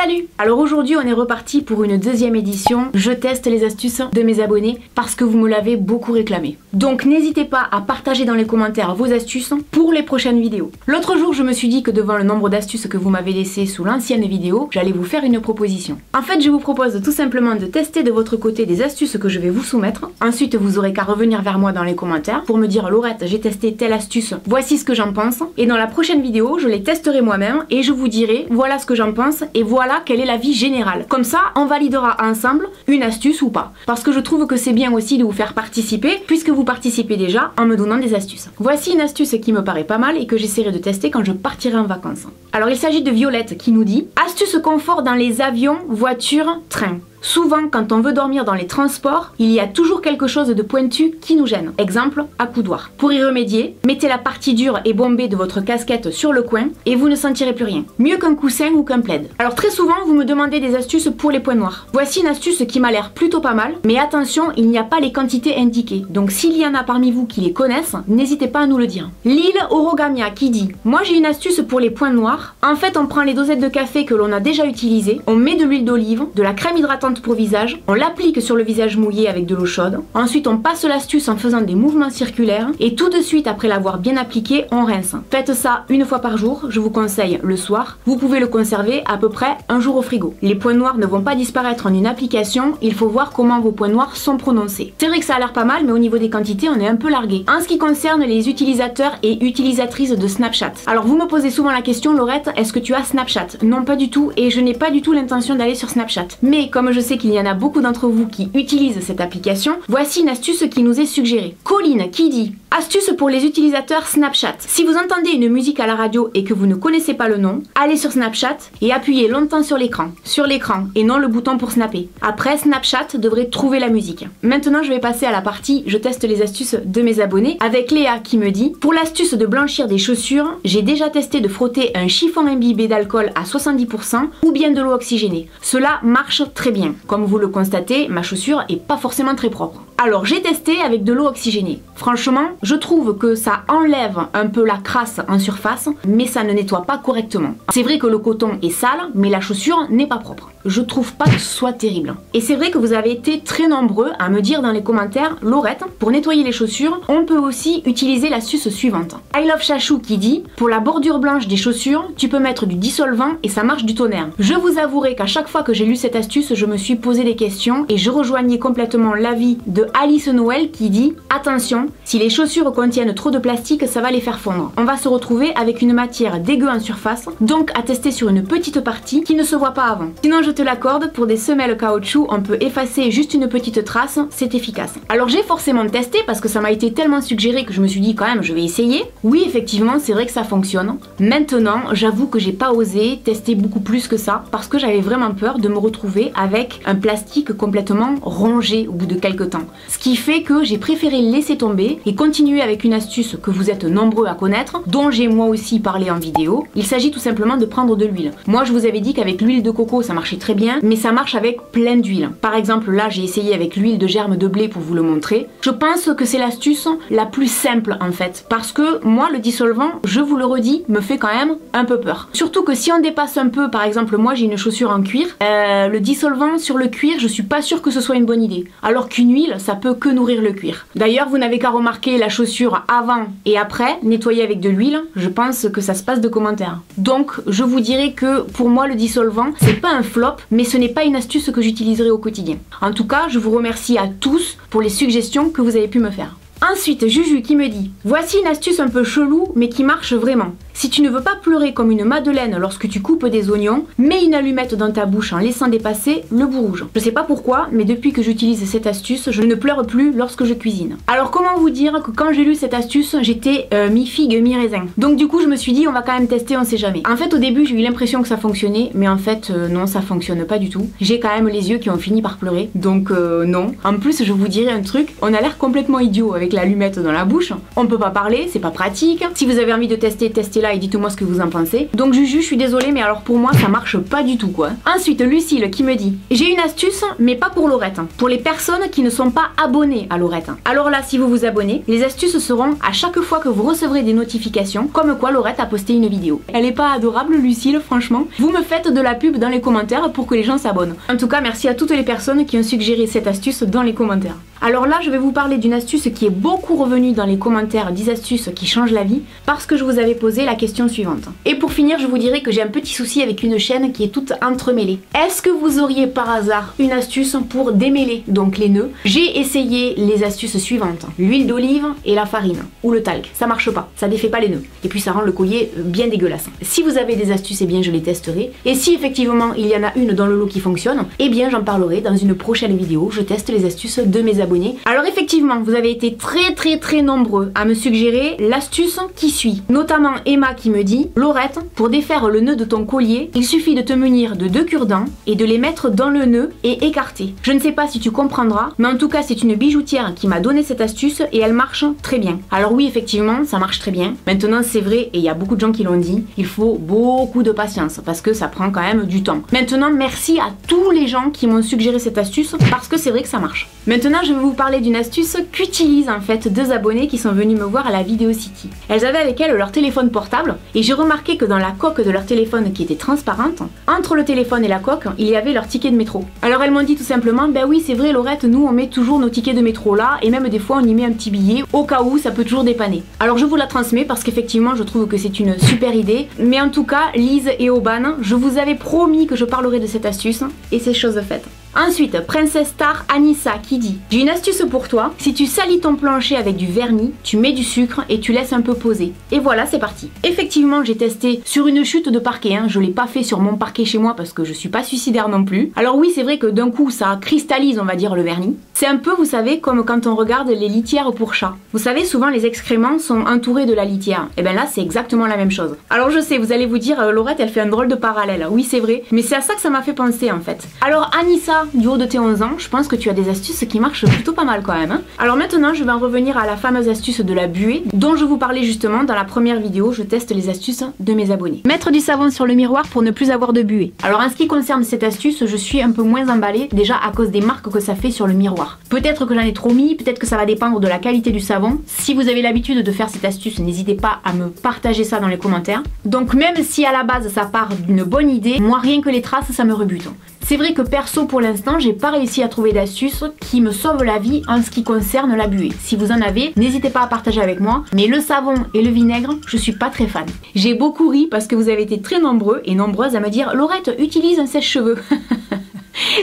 Salut! Alors aujourd'hui on est reparti pour une deuxième édition. Je teste les astuces de mes abonnés parce que vous me l'avez beaucoup réclamé. Donc n'hésitez pas à partager dans les commentaires vos astuces pour les prochaines vidéos. L'autre jour je me suis dit que devant le nombre d'astuces que vous m'avez laissé sous l'ancienne vidéo, j'allais vous faire une proposition. En fait je vous propose tout simplement de tester de votre côté des astuces que je vais vous soumettre. Ensuite vous aurez qu'à revenir vers moi dans les commentaires pour me dire Laurette, j'ai testé telle astuce, voici ce que j'en pense. Et dans la prochaine vidéo je les testerai moi-même et je vous dirai voilà ce que j'en pense et voilà quel est l'avis général. Comme ça, on validera ensemble une astuce ou pas. Parce que je trouve que c'est bien aussi de vous faire participer, puisque vous participez déjà en me donnant des astuces. Voici une astuce qui me paraît pas mal et que j'essaierai de tester quand je partirai en vacances. Alors il s'agit de Violette qui nous dit « Astuce confort dans les avions, voitures, trains ». Souvent, quand on veut dormir dans les transports, il y a toujours quelque chose de pointu qui nous gêne. Exemple, accoudoir. Pour y remédier, mettez la partie dure et bombée de votre casquette sur le coin et vous ne sentirez plus rien. Mieux qu'un coussin ou qu'un plaid. Alors très souvent, vous me demandez des astuces pour les points noirs. Voici une astuce qui m'a l'air plutôt pas mal, mais attention, il n'y a pas les quantités indiquées. Donc s'il y en a parmi vous qui les connaissent, n'hésitez pas à nous le dire. Lille Orogamia qui dit « Moi j'ai une astuce pour les points noirs. En fait, on prend les dosettes de café que l'on a déjà utilisées, on met de l'huile d'olive, de la crème hydratante pour visage, on l'applique sur le visage mouillé avec de l'eau chaude, ensuite on passe l'astuce en faisant des mouvements circulaires et tout de suite après l'avoir bien appliqué, on rince. Faites ça une fois par jour, je vous conseille le soir, vous pouvez le conserver à peu près un jour au frigo. Les points noirs ne vont pas disparaître en une application, il faut voir comment vos points noirs sont prononcés. C'est vrai que ça a l'air pas mal mais au niveau des quantités on est un peu largué. En ce qui concerne les utilisateurs et utilisatrices de Snapchat, alors vous me posez souvent la question Laurette, est-ce que tu as Snapchat? Non pas du tout et je n'ai pas du tout l'intention d'aller sur Snapchat. Mais comme je sais qu'il y en a beaucoup d'entre vous qui utilisent cette application, voici une astuce qui nous est suggérée. Colline qui dit « Astuce pour les utilisateurs Snapchat. Si vous entendez une musique à la radio et que vous ne connaissez pas le nom, allez sur Snapchat et appuyez longtemps sur l'écran. Sur l'écran et non le bouton pour snapper. Après, Snapchat devrait trouver la musique. » Maintenant, je vais passer à la partie « Je teste les astuces de mes abonnés » avec Léa qui me dit « Pour l'astuce de blanchir des chaussures, j'ai déjà testé de frotter un chiffon imbibé d'alcool à 70% ou bien de l'eau oxygénée. Cela marche très bien. Comme vous le constatez, ma chaussure est pas forcément très propre. Alors j'ai testé avec de l'eau oxygénée. Franchement, je trouve que ça enlève un peu la crasse en surface, mais ça ne nettoie pas correctement. C'est vrai que le coton est sale, mais la chaussure n'est pas propre. Je trouve pas que ce soit terrible. Et c'est vrai que vous avez été très nombreux à me dire dans les commentaires, Laurette, pour nettoyer les chaussures, on peut aussi utiliser l'astuce suivante. I Love Chachou qui dit, pour la bordure blanche des chaussures, tu peux mettre du dissolvant et ça marche du tonnerre. Je vous avouerai qu'à chaque fois que j'ai lu cette astuce, je me suis posé des questions et je rejoignais complètement l'avis de Alice Noël qui dit attention, si les chaussures contiennent trop de plastique, ça va les faire fondre. On va se retrouver avec une matière dégueu en surface, donc à tester sur une petite partie qui ne se voit pas avant. Sinon je te l'accorde, pour des semelles caoutchouc, on peut effacer juste une petite trace, c'est efficace. Alors j'ai forcément testé parce que ça m'a été tellement suggéré que je me suis dit quand même je vais essayer. Oui effectivement c'est vrai que ça fonctionne. Maintenant j'avoue que j'ai pas osé tester beaucoup plus que ça parce que j'avais vraiment peur de me retrouver avec un plastique complètement rongé au bout de quelques temps. Ce qui fait que j'ai préféré laisser tomber et continuer avec une astuce que vous êtes nombreux à connaître, dont j'ai moi aussi parlé en vidéo. Il s'agit tout simplement de prendre de l'huile. Moi je vous avais dit qu'avec l'huile de coco ça marchait très bien, mais ça marche avec plein d'huile. Par exemple là j'ai essayé avec l'huile de germe de blé pour vous le montrer. Je pense que c'est l'astuce la plus simple en fait, parce que moi le dissolvant, je vous le redis, me fait quand même un peu peur. Surtout que si on dépasse un peu, par exemple moi j'ai une chaussure en cuir, le dissolvant sur le cuir, je suis pas sûre que ce soit une bonne idée. Alors qu'une huile, ça peut que nourrir le cuir. D'ailleurs, vous n'avez qu'à remarquer la chaussure avant et après, nettoyer avec de l'huile, je pense que ça se passe de commentaires. Donc, je vous dirais que pour moi, le dissolvant, c'est pas un flop, mais ce n'est pas une astuce que j'utiliserai au quotidien. En tout cas, je vous remercie à tous pour les suggestions que vous avez pu me faire. Ensuite, Juju qui me dit « Voici une astuce un peu chelou, mais qui marche vraiment. Si tu ne veux pas pleurer comme une madeleine lorsque tu coupes des oignons, mets une allumette dans ta bouche en laissant dépasser le bout rouge. » Je sais pas pourquoi, mais depuis que j'utilise cette astuce, je ne pleure plus lorsque je cuisine. Alors comment vous dire que quand j'ai lu cette astuce, j'étais mi-figue, mi-raisin. Donc du coup, je me suis dit on va quand même tester, on sait jamais. En fait, au début, j'ai eu l'impression que ça fonctionnait, mais en fait, non, ça fonctionne pas du tout. J'ai quand même les yeux qui ont fini par pleurer, donc non. En plus, je vous dirais un truc, on a l'air complètement idiot avec l'allumette dans la bouche. On peut pas parler, c'est pas pratique. Si vous avez envie de tester, testez là et dites-moi ce que vous en pensez. Donc Juju, je suis désolée, mais alors pour moi ça marche pas du tout quoi. Ensuite Lucille qui me dit: j'ai une astuce mais pas pour Laurette, pour les personnes qui ne sont pas abonnées à Laurette. Alors là, si vous vous abonnez, les astuces seront à chaque fois que vous recevrez des notifications comme quoi Laurette a posté une vidéo. Elle est pas adorable Lucille, franchement? Vous me faites de la pub dans les commentaires pour que les gens s'abonnent. En tout cas, merci à toutes les personnes qui ont suggéré cette astuce dans les commentaires. Alors là, je vais vous parler d'une astuce qui est beaucoup revenue dans les commentaires, 10 astuces qui changent la vie, parce que je vous avais posé la question suivante. Et pour finir, je vous dirais que j'ai un petit souci avec une chaîne qui est toute entremêlée. Est-ce que vous auriez par hasard une astuce pour démêler donc les nœuds? J'ai essayé les astuces suivantes: l'huile d'olive et la farine, ou le talc. Ça marche pas, ça défait pas les nœuds. Et puis ça rend le collier bien dégueulasse. Si vous avez des astuces, eh bien je les testerai. Et si effectivement il y en a une dans le lot qui fonctionne, eh bien j'en parlerai dans une prochaine vidéo. Je teste les astuces de mes abonnés. Alors effectivement, vous avez été très nombreux à me suggérer l'astuce qui suit. Notamment Emma qui me dit: Laurette, pour défaire le nœud de ton collier, il suffit de te munir de 2 cure-dents et de les mettre dans le nœud et écarter. Je ne sais pas si tu comprendras, mais en tout cas c'est une bijoutière qui m'a donné cette astuce et elle marche très bien. Alors oui, effectivement, ça marche très bien. Maintenant c'est vrai, et il y a beaucoup de gens qui l'ont dit, il faut beaucoup de patience parce que ça prend quand même du temps. Maintenant, merci à tous les gens qui m'ont suggéré cette astuce parce que c'est vrai que ça marche. Maintenant, je vais vous parler d'une astuce qu'utilisent en fait 2 abonnés qui sont venus me voir à la Vidéo City. Elles avaient avec elles leur téléphone portable et j'ai remarqué que dans la coque de leur téléphone qui était transparente, entre le téléphone et la coque, il y avait leur ticket de métro. Alors elles m'ont dit tout simplement: ben oui c'est vrai Laurette, nous on met toujours nos tickets de métro là et même des fois on y met un petit billet au cas où, ça peut toujours dépanner. Alors je vous la transmets parce qu'effectivement je trouve que c'est une super idée. Mais en tout cas, Lise et Aubane, je vous avais promis que je parlerai de cette astuce et c'est chose faite. Ensuite, Princesse Star Anissa qui dit: j'ai une astuce pour toi, si tu salis ton plancher avec du vernis, tu mets du sucre et tu laisses un peu poser. Et voilà, c'est parti. Effectivement, j'ai testé sur une chute de parquet, je l'ai pas fait sur mon parquet chez moi parce que je suis pas suicidaire non plus. Alors oui, c'est vrai que d'un coup, ça cristallise, on va dire, le vernis. C'est un peu, vous savez, comme quand on regarde les litières pour chats. Vous savez, souvent les excréments sont entourés de la litière. Et bien là, c'est exactement la même chose. Alors je sais, vous allez vous dire, Laurette, elle fait un drôle de parallèle. Oui, c'est vrai, mais c'est à ça que ça m'a fait penser en fait. Alors Anissa, du haut de tes 11 ans, je pense que tu as des astuces qui marchent plutôt pas mal quand même. Alors maintenant, je vais en revenir à la fameuse astuce de la buée, dont je vous parlais justement dans la première vidéo. Je teste les astuces de mes abonnés. Mettre du savon sur le miroir pour ne plus avoir de buée. Alors en ce qui concerne cette astuce, je suis un peu moins emballée, déjà à cause des marques que ça fait sur le miroir. Peut-être que j'en ai trop mis, peut-être que ça va dépendre de la qualité du savon. Si vous avez l'habitude de faire cette astuce, n'hésitez pas à me partager ça dans les commentaires. Donc même si à la base ça part d'une bonne idée, moi rien que les traces ça me rebute. C'est vrai que perso pour l'instant j'ai pas réussi à trouver d'astuce qui me sauve la vie en ce qui concerne la buée. Si vous en avez, n'hésitez pas à partager avec moi, mais le savon et le vinaigre, je suis pas très fan. J'ai beaucoup ri parce que vous avez été très nombreux et nombreuses à me dire: Laurette, utilise un sèche-cheveux.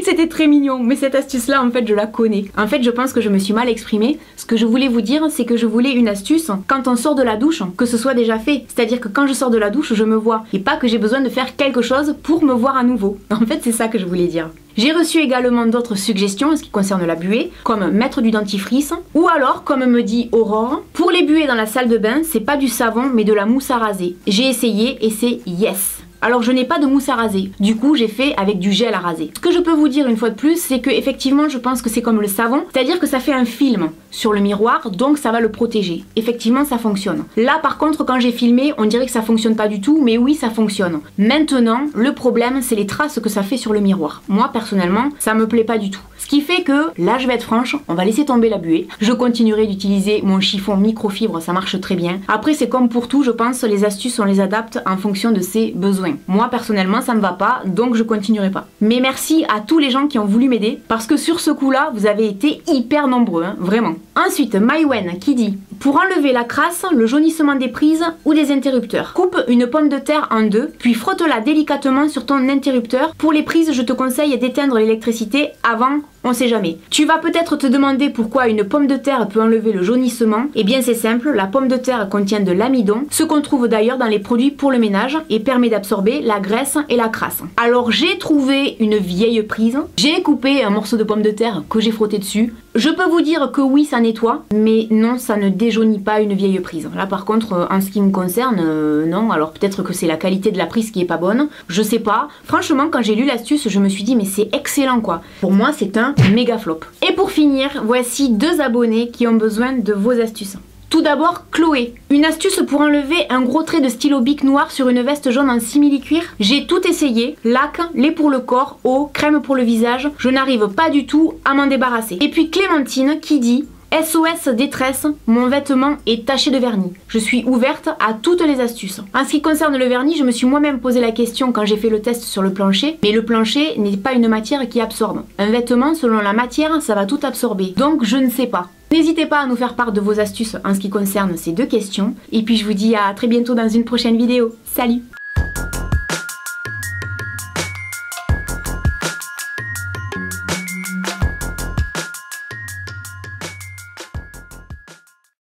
C'était très mignon, mais cette astuce-là, en fait, je la connais. En fait, je pense que je me suis mal exprimée. Ce que je voulais vous dire, c'est que je voulais une astuce quand on sort de la douche, que ce soit déjà fait. C'est-à-dire que quand je sors de la douche, je me vois. Et pas que j'ai besoin de faire quelque chose pour me voir à nouveau. En fait, c'est ça que je voulais dire. J'ai reçu également d'autres suggestions en ce qui concerne la buée, comme mettre du dentifrice, ou alors, comme me dit Aurore, pour les buées dans la salle de bain, c'est pas du savon, mais de la mousse à raser. J'ai essayé et c'est yes. Alors je n'ai pas de mousse à raser, du coup j'ai fait avec du gel à raser. Ce que je peux vous dire une fois de plus, c'est que effectivement je pense que c'est comme le savon, c'est-à-dire que ça fait un film sur le miroir, donc ça va le protéger. Effectivement ça fonctionne. Là par contre quand j'ai filmé, on dirait que ça fonctionne pas du tout, mais oui ça fonctionne. Maintenant, le problème c'est les traces que ça fait sur le miroir. Moi personnellement, ça me plaît pas du tout. Ce qui fait que, là je vais être franche, on va laisser tomber la buée. Je continuerai d'utiliser mon chiffon microfibre, ça marche très bien. Après c'est comme pour tout, je pense, les astuces on les adapte en fonction de ses besoins. Moi personnellement ça me va pas, donc je continuerai pas. Mais merci à tous les gens qui ont voulu m'aider, parce que sur ce coup là, vous avez été hyper nombreux, vraiment. Ensuite, Mywen qui dit: pour enlever la crasse, le jaunissement des prises ou des interrupteurs, coupe une pomme de terre en 2, puis frotte-la délicatement sur ton interrupteur. Pour les prises, je te conseille d'éteindre l'électricité avant, on sait jamais. Tu vas peut-être te demander pourquoi une pomme de terre peut enlever le jaunissement. Eh bien c'est simple, la pomme de terre contient de l'amidon, ce qu'on trouve d'ailleurs dans les produits pour le ménage, et permet d'absorber la graisse et la crasse. Alors j'ai trouvé une vieille prise, j'ai coupé un morceau de pomme de terre que j'ai frotté dessus. Je peux vous dire que oui ça nettoie, mais non ça ne déjaunit pas une vieille prise. Là par contre en ce qui me concerne, non. Alors peut-être que c'est la qualité de la prise qui est pas bonne, je sais pas. Franchement quand j'ai lu l'astuce je me suis dit mais c'est excellent quoi. Pour moi c'est un méga flop. Et pour finir, voici 2 abonnés qui ont besoin de vos astuces. Tout d'abord, Chloé. Une astuce pour enlever un gros trait de stylo bic noir sur une veste jaune en simili-cuir. J'ai tout essayé, lac, lait pour le corps, eau, crème pour le visage. Je n'arrive pas du tout à m'en débarrasser. Et puis Clémentine qui dit: SOS détresse, mon vêtement est taché de vernis. Je suis ouverte à toutes les astuces. En ce qui concerne le vernis, je me suis moi-même posé la question quand j'ai fait le test sur le plancher, mais le plancher n'est pas une matière qui absorbe. Un vêtement, selon la matière, ça va tout absorber. Donc je ne sais pas. N'hésitez pas à nous faire part de vos astuces en ce qui concerne ces deux questions. Et puis je vous dis à très bientôt dans une prochaine vidéo. Salut!